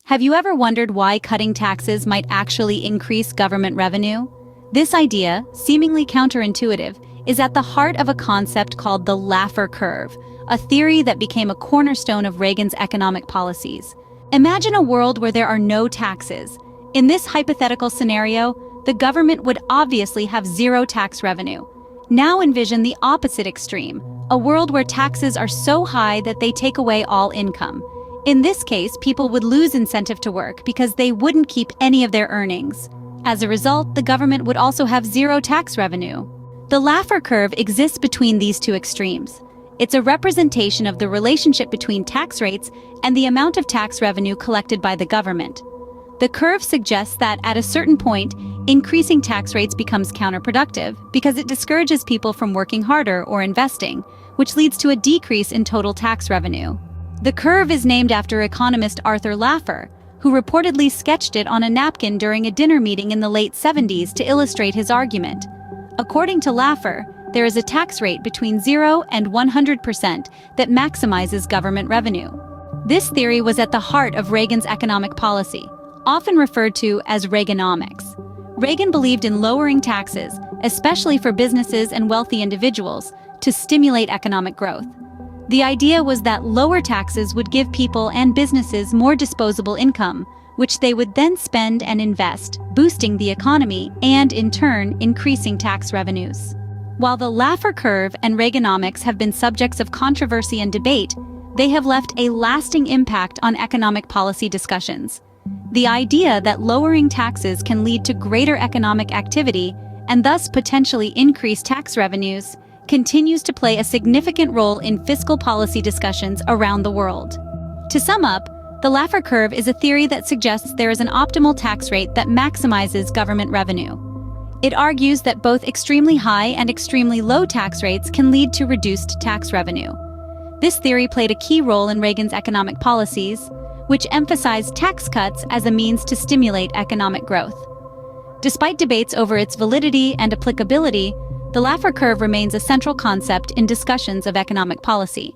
Have you ever wondered why cutting taxes might actually increase government revenue? This idea, seemingly counterintuitive, is at the heart of a concept called the Laffer curve, a theory that became a cornerstone of Reagan's economic policies. Imagine a world where there are no taxes. In this hypothetical scenario, the government would obviously have zero tax revenue. Now envision the opposite extreme, a world where taxes are so high that they take away all income. In this case, people would lose incentive to work because they wouldn't keep any of their earnings. As a result, the government would also have zero tax revenue. The Laffer curve exists between these two extremes. It's a representation of the relationship between tax rates and the amount of tax revenue collected by the government. The curve suggests that at a certain point, increasing tax rates becomes counterproductive because it discourages people from working harder or investing, which leads to a decrease in total tax revenue. The curve is named after economist Arthur Laffer, who reportedly sketched it on a napkin during a dinner meeting in the late 70s to illustrate his argument. According to Laffer, there is a tax rate between 0 and 100% that maximizes government revenue. This theory was at the heart of Reagan's economic policy, often referred to as Reaganomics. Reagan believed in lowering taxes, especially for businesses and wealthy individuals, to stimulate economic growth. The idea was that lower taxes would give people and businesses more disposable income, which they would then spend and invest, boosting the economy and, in turn, increasing tax revenues. While the Laffer curve and Reaganomics have been subjects of controversy and debate, they have left a lasting impact on economic policy discussions. The idea that lowering taxes can lead to greater economic activity and thus potentially increase tax revenues continues to play a significant role in fiscal policy discussions around the world. To sum up, the Laffer curve is a theory that suggests there is an optimal tax rate that maximizes government revenue. It argues that both extremely high and extremely low tax rates can lead to reduced tax revenue. This theory played a key role in Reagan's economic policies, which emphasized tax cuts as a means to stimulate economic growth. Despite debates over its validity and applicability, the Laffer curve remains a central concept in discussions of economic policy.